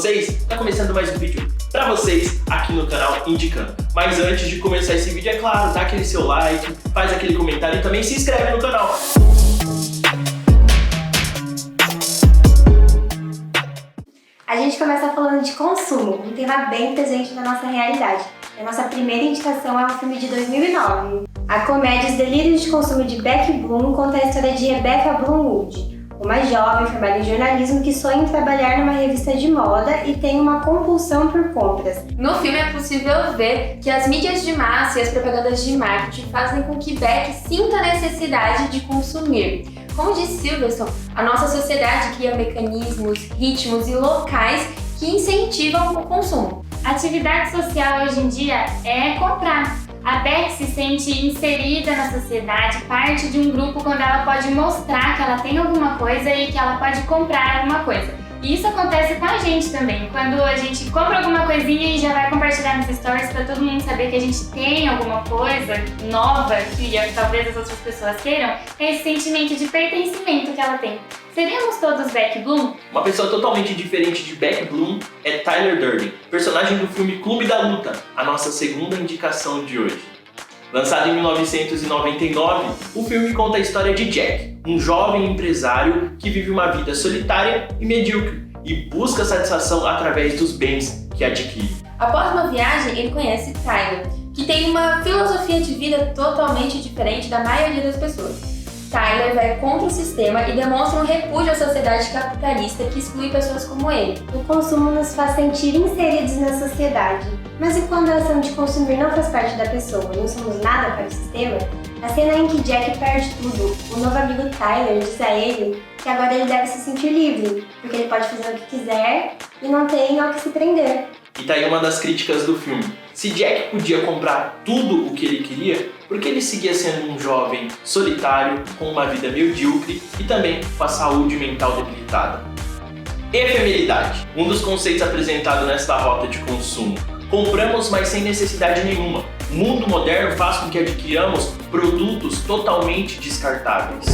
vocês? Tá começando mais um vídeo pra vocês aqui no canal Indicando. Mas antes de começar esse vídeo, é claro, dá aquele seu like, faz aquele comentário e também se inscreve no canal. A gente começa falando de consumo, um tema bem presente na nossa realidade. A nossa primeira indicação é um filme de 2009. A comédia Os Delírios de Consumo de Beck Bloom conta a história de Rebecca Bloomwood, uma jovem formada em jornalismo que sonha em trabalhar numa revista de moda e tem uma compulsão por compras. No filme é possível ver que as mídias de massa e as propagandas de marketing fazem com que Beck sinta a necessidade de consumir. Como disse Silverson, a nossa sociedade cria mecanismos, ritmos e locais que incentivam o consumo. A atividade social hoje em dia é comprar. A Beck se sente inserida na sociedade, parte de um grupo quando ela pode mostrar que ela tem alguma coisa e que ela pode comprar alguma coisa. E isso acontece com a gente também, quando a gente compra alguma coisinha e já vai compartilhar nos stories para todo mundo saber que a gente tem alguma coisa nova que talvez as outras pessoas queiram, é esse sentimento de pertencimento que ela tem. Seríamos todos Beck Bloom? Uma pessoa totalmente diferente de Beck Bloom é Tyler Durden, personagem do filme Clube da Luta, a nossa segunda indicação de hoje. Lançado em 1999, o filme conta a história de Jack, um jovem empresário que vive uma vida solitária e medíocre e busca satisfação através dos bens que adquire. Após uma viagem, ele conhece Tyler, que tem uma filosofia de vida totalmente diferente da maioria das pessoas. Tyler vai contra o sistema e demonstra um repúdio à sociedade capitalista que exclui pessoas como ele. O consumo nos faz sentir inseridos na sociedade. Mas e quando a ação de consumir não faz parte da pessoa, não somos nada para o sistema? A cena em que Jack perde tudo, o novo amigo Tyler diz a ele que agora ele deve se sentir livre, porque ele pode fazer o que quiser e não tem ao que se prender. E tá aí uma das críticas do filme. Se Jack podia comprar tudo o que ele queria, por que ele seguia sendo um jovem solitário, com uma vida medíocre e também com a saúde mental debilitada? Efemeridade, um dos conceitos apresentados nesta rota de consumo. Compramos, mas sem necessidade nenhuma. O mundo moderno faz com que adquiramos produtos totalmente descartáveis.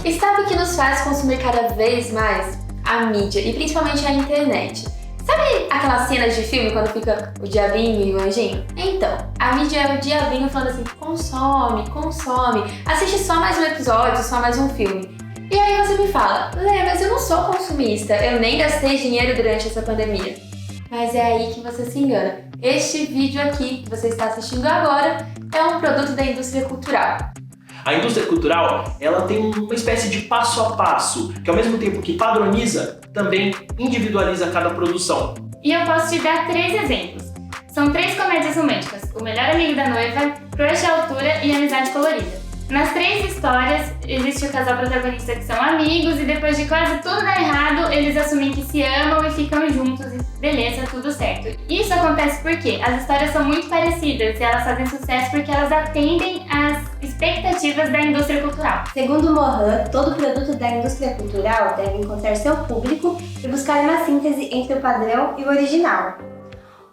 E sabe o que nos faz consumir cada vez mais? A mídia, e principalmente a internet. Sabe aquelas cenas de filme quando fica o diabinho e o anjinho? Então, a mídia é o diabinho falando assim, consome, consome, assiste só mais um episódio, só mais um filme. E aí você me fala, Lê, mas eu não sou consumista, eu nem gastei dinheiro durante essa pandemia. Mas é aí que você se engana. Este vídeo aqui que você está assistindo agora é um produto da indústria cultural. A indústria cultural, ela tem uma espécie de passo a passo, que ao mesmo tempo que padroniza, também individualiza cada produção. E eu posso te dar 3 exemplos. São 3 comédias românticas, O Melhor Amigo da Noiva, Crush à Altura e Amizade Colorida. Nas 3 histórias, existe o casal protagonista que são amigos e depois de quase tudo dar errado, eles assumem que se amam e ficam juntos e beleza, tudo certo. Isso acontece porque as histórias são muito parecidas e elas fazem sucesso porque elas atendem às expectativas da indústria cultural. Segundo Mohan, todo produto da indústria cultural deve encontrar seu público e buscar uma síntese entre o padrão e o original.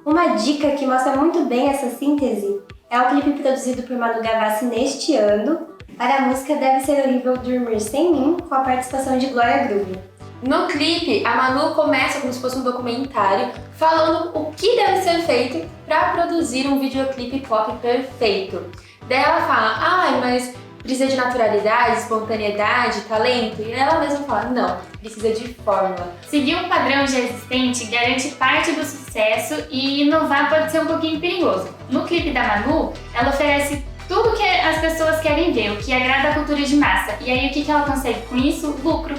Uma dica que mostra muito bem essa síntese é o clipe produzido por Manu Gavassi neste ano para a música Deve Ser Horrível Dormir Sem Mim, com a participação de Glória Groove. No clipe, a Manu começa como se fosse um documentário falando o que deve ser feito para produzir um videoclipe pop perfeito. Daí ela fala, mas precisa de naturalidade, espontaneidade, talento? E ela mesma fala, não, precisa de fórmula. Seguir um padrão já existente garante parte do sucesso e inovar pode ser um pouquinho perigoso. No clipe da Manu, ela oferece tudo que as pessoas querem ver, o que agrada a cultura de massa. E aí o que ela consegue com isso? Lucro.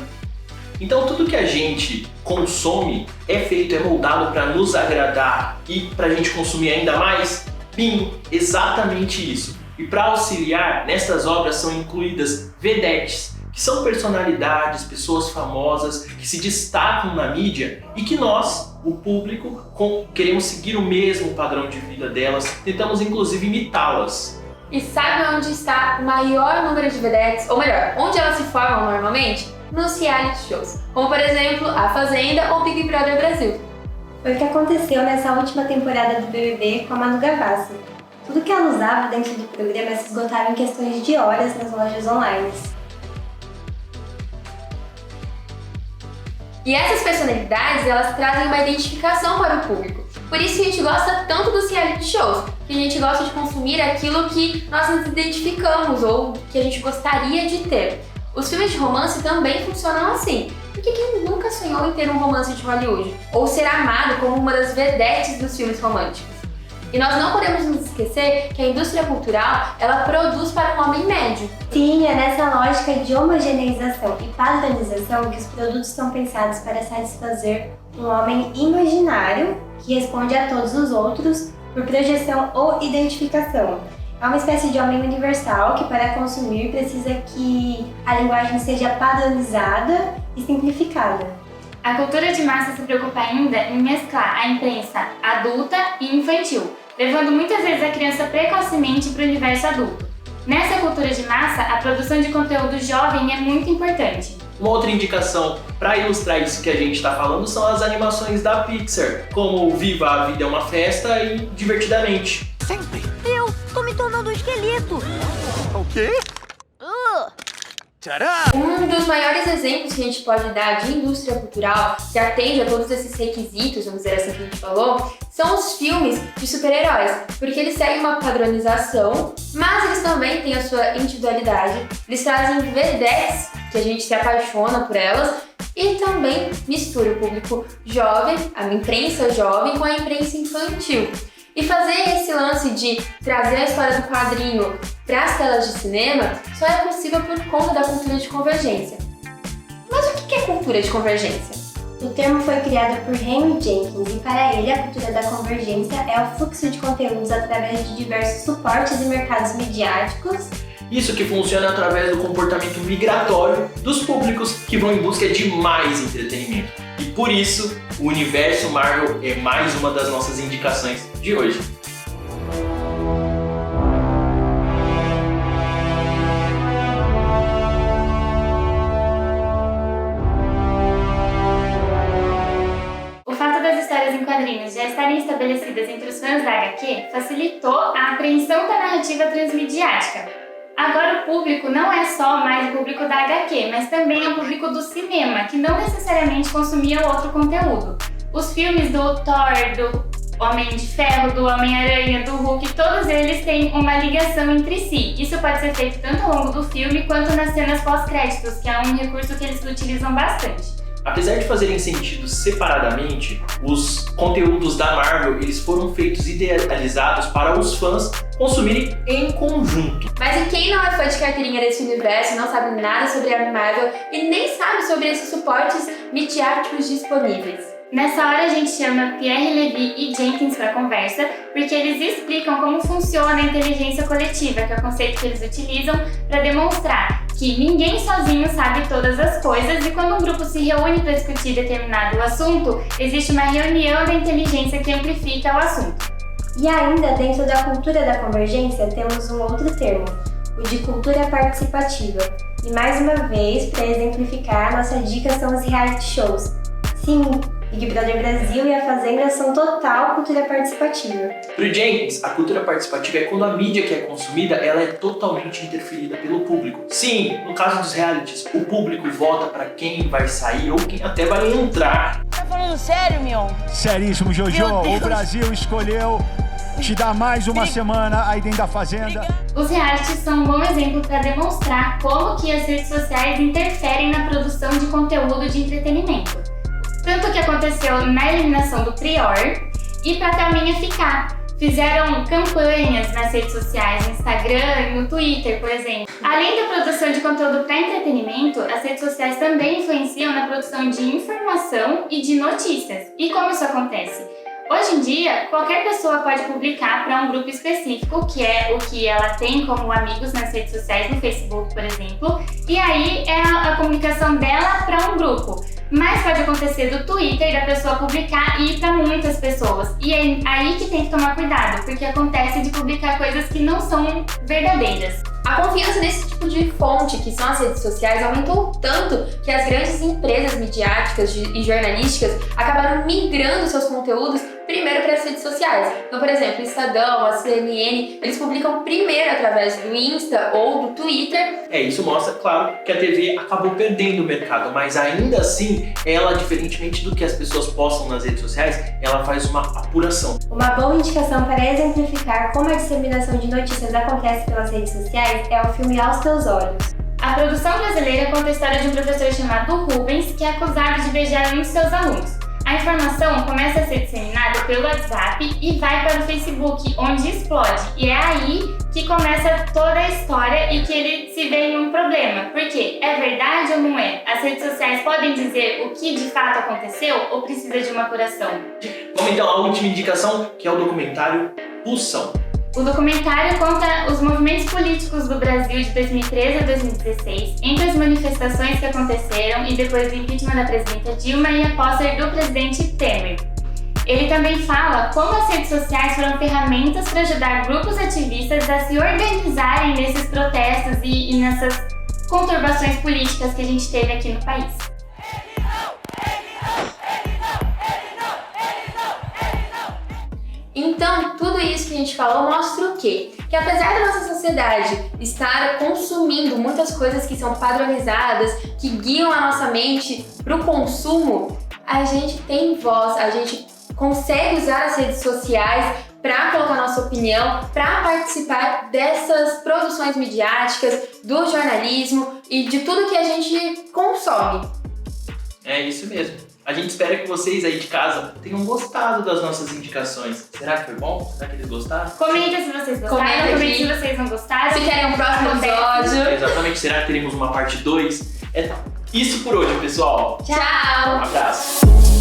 Então tudo que a gente consome é feito, é moldado para nos agradar e para a gente consumir ainda mais? Sim, exatamente isso. E para auxiliar, nestas obras são incluídas vedetes, que são personalidades, pessoas famosas que se destacam na mídia e que nós, o público, queremos seguir o mesmo padrão de vida delas, tentamos inclusive imitá-las. E sabe onde está o maior número de vedetes, ou melhor, onde elas se formam normalmente? Nos reality shows, como por exemplo A Fazenda ou Big Brother Brasil. Foi o que aconteceu nessa última temporada do BBB com a Manu Gavassi. Tudo que ela usava dentro do programa se esgotava em questões de horas nas lojas online. E essas personalidades, elas trazem uma identificação para o público. Por isso que a gente gosta tanto dos reality shows, que a gente gosta de consumir aquilo que nós nos identificamos ou que a gente gostaria de ter. Os filmes de romance também funcionam assim, porque quem nunca sonhou em ter um romance de Hollywood? Ou ser amado como uma das vedetes dos filmes românticos? E nós não podemos nos esquecer que a indústria cultural, ela produz para um homem médio. Sim, é nessa lógica de homogeneização e padronização que os produtos são pensados para satisfazer um homem imaginário que responde a todos os outros por projeção ou identificação. É uma espécie de homem universal que, para consumir, precisa que a linguagem seja padronizada e simplificada. A cultura de massa se preocupa ainda em mesclar a imprensa adulta e infantil, levando muitas vezes a criança precocemente para o universo adulto. Nessa cultura de massa, a produção de conteúdo jovem é muito importante. Uma outra indicação para ilustrar isso que a gente está falando são as animações da Pixar, como Viva a Vida é uma Festa e Divertidamente. Sempre. Eu tô me tornando um esqueleto. O quê? Tcharam! Um dos maiores exemplos que a gente pode dar de indústria cultural que atende a todos esses requisitos, vamos dizer assim que a gente falou, são os filmes de super-heróis, porque eles seguem uma padronização, mas eles também têm a sua individualidade, eles trazem vedettes que a gente se apaixona por elas e também mistura o público jovem, a imprensa jovem com a imprensa infantil. E fazer esse lance de trazer a história do quadrinho para as telas de cinema só é possível por conta da cultura de convergência. Mas o que é cultura de convergência? O termo foi criado por Henry Jenkins e para ele a cultura da convergência é o fluxo de conteúdos através de diversos suportes e mercados midiáticos. Isso que funciona através do comportamento migratório dos públicos que vão em busca de mais entretenimento. E por isso, o universo Marvel é mais uma das nossas indicações de hoje. O fato das histórias em quadrinhos já estarem estabelecidas entre os fãs da HQ facilitou a apreensão da narrativa transmediática. Agora o público não é só mais o público da HQ, mas também é o público do cinema, que não necessariamente consumia outro conteúdo. Os filmes do Thor, do Homem de Ferro, do Homem-Aranha, do Hulk, todos eles têm uma ligação entre si. Isso pode ser feito tanto ao longo do filme quanto nas cenas pós-créditos, que é um recurso que eles utilizam bastante. Apesar de fazerem sentido separadamente, os conteúdos da Marvel eles foram feitos idealizados para os fãs consumirem em conjunto. Mas e quem não é fã de carteirinha desse universo, não sabe nada sobre a Marvel e nem sabe sobre esses suportes midiáticos disponíveis? Nessa hora a gente chama Pierre Levy e Jenkins para conversa, porque eles explicam como funciona a inteligência coletiva, que é o conceito que eles utilizam para demonstrar que ninguém sozinho sabe todas as coisas e quando um grupo se reúne para discutir determinado assunto, existe uma reunião da inteligência que amplifica o assunto. E ainda dentro da cultura da convergência temos um outro termo, o de cultura participativa. E mais uma vez, para exemplificar, nossa dica são os reality shows. Sim, Big Brother Brasil e A Fazenda são total cultura participativa. Para o Jenkins, a cultura participativa é quando a mídia que é consumida ela é totalmente interferida pelo público. Sim, no caso dos realities, o público vota para quem vai sair ou quem até vai entrar. Tá falando sério, Mion? Seríssimo, Jojo. O Brasil escolheu te dar mais uma semana aí dentro da Fazenda. Os realities são um bom exemplo para demonstrar como que as redes sociais interferem na produção de conteúdo de entretenimento. Tanto que aconteceu na eliminação do Prior e para Thelminha ficar. Fizeram campanhas nas redes sociais, no Instagram e no Twitter, por exemplo. Além da produção de conteúdo para entretenimento, as redes sociais também influenciam na produção de informação e de notícias. E como isso acontece? Hoje em dia, qualquer pessoa pode publicar para um grupo específico, que é o que ela tem como amigos nas redes sociais, no Facebook, por exemplo, e aí é a comunicação dela para um grupo. Mas pode acontecer do Twitter, da pessoa publicar e ir para muitas pessoas. E é aí que tem que tomar cuidado, porque acontece de publicar coisas que não são verdadeiras. A confiança nesse tipo de fonte, que são as redes sociais, aumentou tanto que as grandes empresas midiáticas e jornalísticas acabaram migrando seus conteúdos primeiro para as redes sociais. Então, por exemplo, o Estadão, a CNN, eles publicam primeiro através do Insta ou do Twitter. Isso mostra, claro, que a TV acabou perdendo o mercado, mas ainda assim, ela, diferentemente do que as pessoas postam nas redes sociais, ela faz uma apuração. Uma boa indicação para exemplificar como a disseminação de notícias acontece pelas redes sociais é o filme Aos Teus Olhos. A produção brasileira conta a história de um professor chamado Rubens, que é acusado de beijar um de seus alunos. A informação começa a ser disseminada pelo WhatsApp e vai para o Facebook, onde explode. E é aí que começa toda a história e que ele se vê em um problema. Porque é verdade ou não é? As redes sociais podem dizer o que de fato aconteceu ou precisa de uma apuração? Vamos então à última indicação, que é o documentário Pulsão. O documentário conta os movimentos políticos do Brasil de 2013 a 2016, entre as manifestações que aconteceram e depois do impeachment da presidenta Dilma e a posse do presidente Temer. Ele também fala como as redes sociais foram ferramentas para ajudar grupos ativistas a se organizarem nesses protestos e nessas conturbações políticas que a gente teve aqui no país. Então, tudo isso que a gente falou mostra o quê? Que apesar da nossa sociedade estar consumindo muitas coisas que são padronizadas, que guiam a nossa mente para o consumo, a gente tem voz, a gente consegue usar as redes sociais para colocar nossa opinião, para participar dessas produções midiáticas, do jornalismo e de tudo que a gente consome. É isso mesmo. A gente espera que vocês aí de casa tenham gostado das nossas indicações. Será que foi bom? Será que eles gostaram? Comenta se vocês gostaram, comenta se vocês não gostaram. Se querem um próximo episódio. Exatamente, será que teremos uma parte 2? É isso por hoje, pessoal. Tchau! Um abraço.